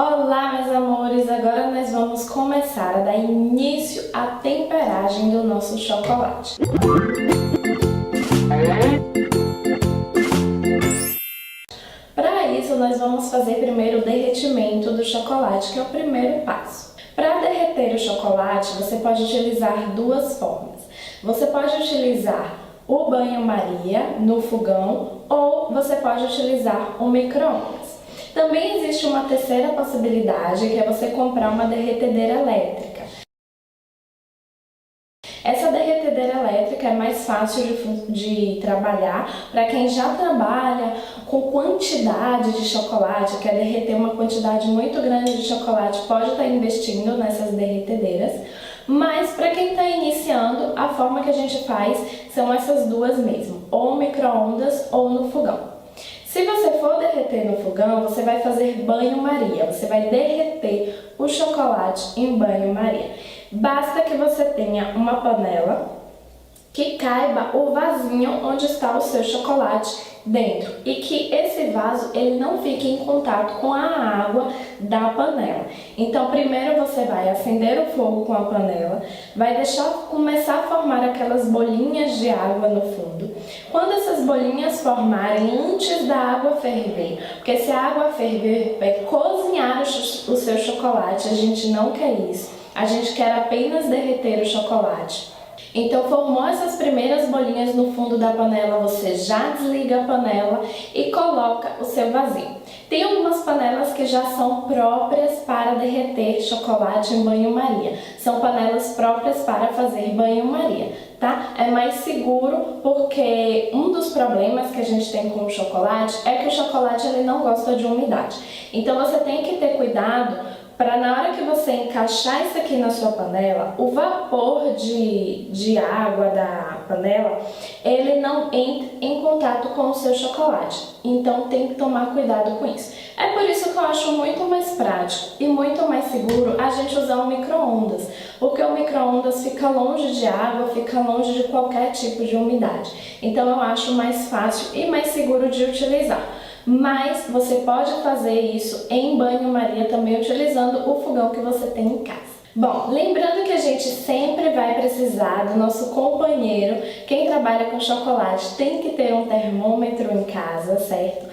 Olá, meus amores! Agora nós vamos começar a dar início à temperagem do nosso chocolate. Para isso, nós vamos fazer primeiro o derretimento do chocolate, que é o primeiro passo. Para derreter o chocolate, você pode utilizar duas formas. Você pode utilizar o banho-maria no fogão ou você pode utilizar o micro-ondas. Também existe uma terceira possibilidade, que é você comprar uma derretedeira elétrica. Essa derretedeira elétrica é mais fácil de trabalhar para quem já trabalha com quantidade de chocolate, quer derreter uma quantidade muito grande de chocolate, pode estar investindo nessas derretedeiras. Mas para quem está iniciando, a forma que a gente faz são essas duas mesmo, ou micro-ondas ou no fogão. Se você for derreter no fogão, você vai fazer banho-maria, você vai derreter o chocolate em banho-maria. Basta que você tenha uma panela que caiba o vasinho onde está o seu chocolate dentro e que esse vaso ele não fique em contato com a água da panela. Então primeiro você vai acender o fogo com a panela, vai deixar começar a formar aquelas bolinhas de água no fundo. Quando essas bolinhas formarem antes da água ferver, porque se a água ferver vai cozinhar o seu chocolate, a gente não quer isso, a gente quer apenas derreter o chocolate. Então formou essas primeiras bolinhas no fundo da panela, você já desliga a panela e coloca o seu vasinho. Tem algumas panelas que já são próprias para derreter chocolate em banho-maria. São panelas próprias para fazer banho-maria, tá? É mais seguro porque um dos problemas que a gente tem com o chocolate é que o chocolate ele não gosta de umidade. Então você tem que ter cuidado para na hora que você encaixar isso aqui na sua panela, o vapor de água da panela, ele não entre em contato com o seu chocolate. Então tem que tomar cuidado com isso. É por isso que eu acho muito mais prático e muito mais seguro a gente usar o micro-ondas, porque o micro-ondas fica longe de água, fica longe de qualquer tipo de umidade. Então eu acho mais fácil e mais seguro de utilizar. Mas você pode fazer isso em banho-maria também utilizando o fogão que você tem em casa. Bom, lembrando que a gente sempre vai precisar do nosso companheiro. Quem trabalha com chocolate tem que ter um termômetro em casa, certo?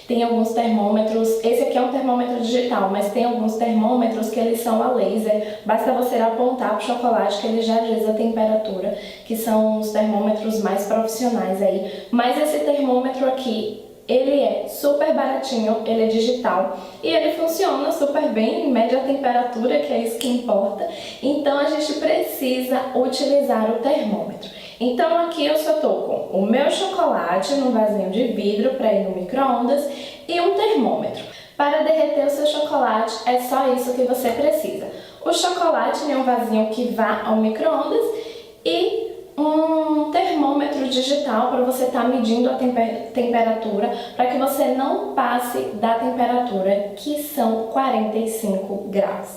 Tem alguns termômetros, esse aqui é um termômetro digital, mas tem alguns termômetros que eles são a laser. Basta você apontar para o chocolate que ele já diz a temperatura, que são os termômetros mais profissionais aí. Mas esse termômetro aqui, ele é super baratinho, ele é digital e ele funciona super bem, mede a temperatura, que é isso que importa. Então a gente precisa utilizar o termômetro. Então aqui eu só tô com o meu chocolate num vasinho de vidro para ir no micro-ondas e um termômetro. Para derreter o seu chocolate é só isso que você precisa. O chocolate em um vasinho que vá ao micro-ondas e um termômetro digital para você estar medindo a temperatura, para que você não passe da temperatura, que são 45 graus.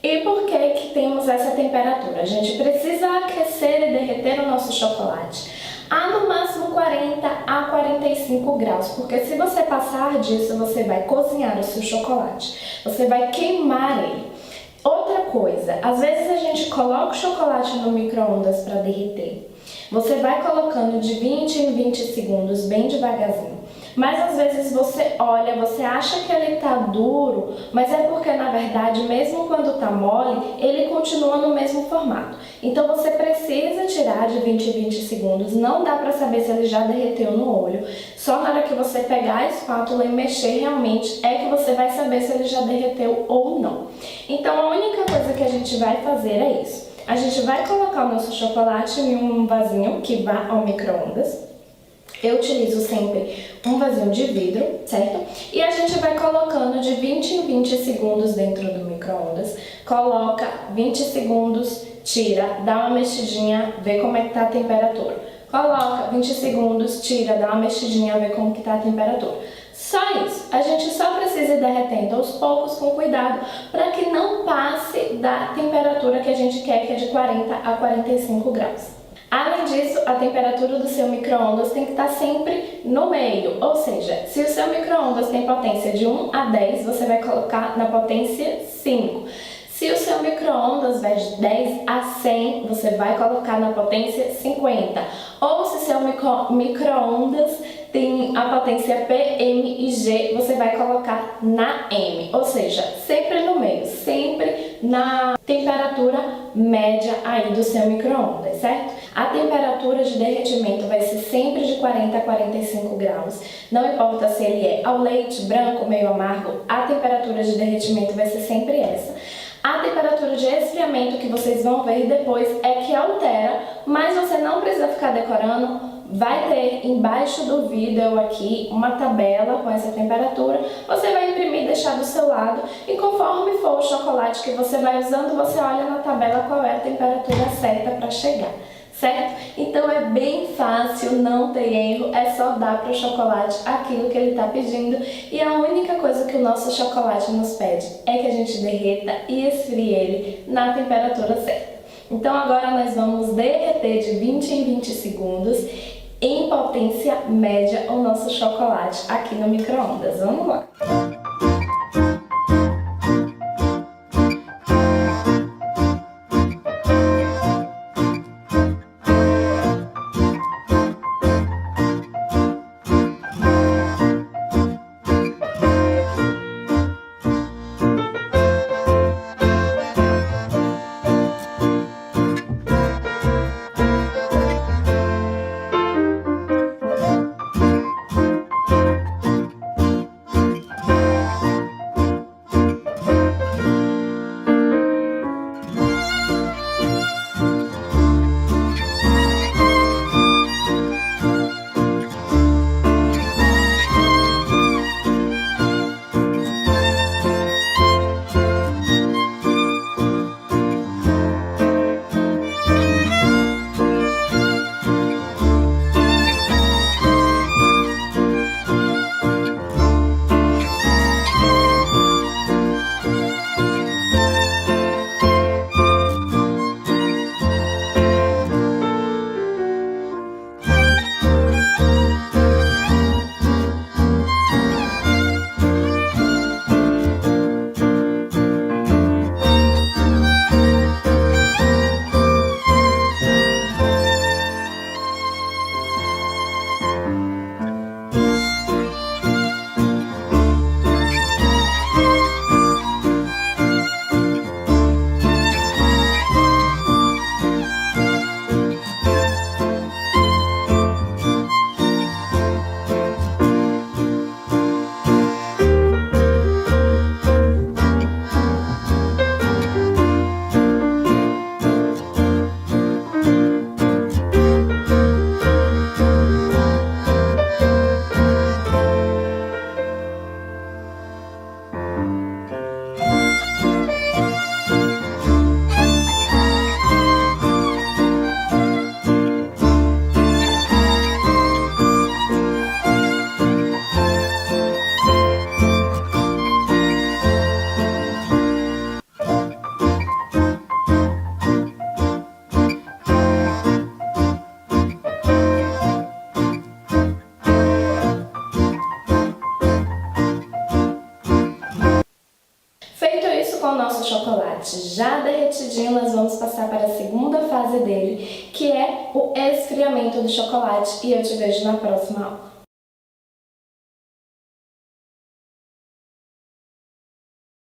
E por que temos essa temperatura? A gente precisa aquecer e derreter o nosso chocolate a no máximo 40 a 45 graus, porque se você passar disso, você vai cozinhar o seu chocolate, você vai queimar ele. Outra coisa, às vezes a gente coloca o chocolate no micro-ondas para derreter. Você vai colocando de 20 em 20 segundos, bem devagarzinho. Mas às vezes você olha, você acha que ele tá duro, mas é porque na verdade, mesmo quando tá mole, ele continua no mesmo formato. Então você precisa tirar de 20 em 20 segundos, não dá pra saber se ele já derreteu no olho. Só na hora que você pegar a espátula e mexer realmente é que você vai saber se ele já derreteu ou não. Então a única coisa que a gente vai fazer é isso. A gente vai colocar o nosso chocolate em um vasinho que vá ao micro-ondas. Eu utilizo sempre um vasinho de vidro, certo? E a gente vai colocando de 20 em 20 segundos dentro do micro-ondas. Coloca 20 segundos, tira, dá uma mexidinha, vê como é que tá a temperatura. Coloca 20 segundos, tira, dá uma mexidinha, vê como que tá a temperatura. Só isso. A gente só precisa ir derretendo aos poucos, com cuidado, para que não passe da temperatura que a gente quer, que é de 40 a 45 graus. Além disso, a temperatura do seu micro-ondas tem que estar sempre no meio, ou seja, se o seu micro-ondas tem potência de 1 a 10, você vai colocar na potência 5. Se o seu micro-ondas vai de 10 a 100, você vai colocar na potência 50. Ou se seu micro-ondas tem a potência P, M e G, você vai colocar na M. Ou seja, sempre no meio, sempre na temperatura média aí do seu micro-ondas, certo? A temperatura de derretimento vai ser sempre de 40 a 45 graus. Não importa se ele é ao leite, branco, meio amargo, a temperatura de derretimento vai ser sempre essa. A temperatura de esfriamento que vocês vão ver depois é que altera, mas você não precisa ficar decorando. Vai ter embaixo do vídeo aqui uma tabela com essa temperatura. Você vai imprimir e deixar do seu lado e conforme for o chocolate que você vai usando, você olha na tabela qual é a temperatura certa para chegar. Certo? Então é bem fácil, não tem erro, é só dar para o chocolate aquilo que ele está pedindo e a única coisa que o nosso chocolate nos pede é que a gente derreta e esfrie ele na temperatura certa. Então agora nós vamos derreter de 20 em 20 segundos em potência média o nosso chocolate aqui no micro-ondas. Vamos lá! Com o nosso chocolate já derretidinho, nós vamos passar para a segunda fase dele, que é o esfriamento do chocolate, e eu te vejo na próxima aula.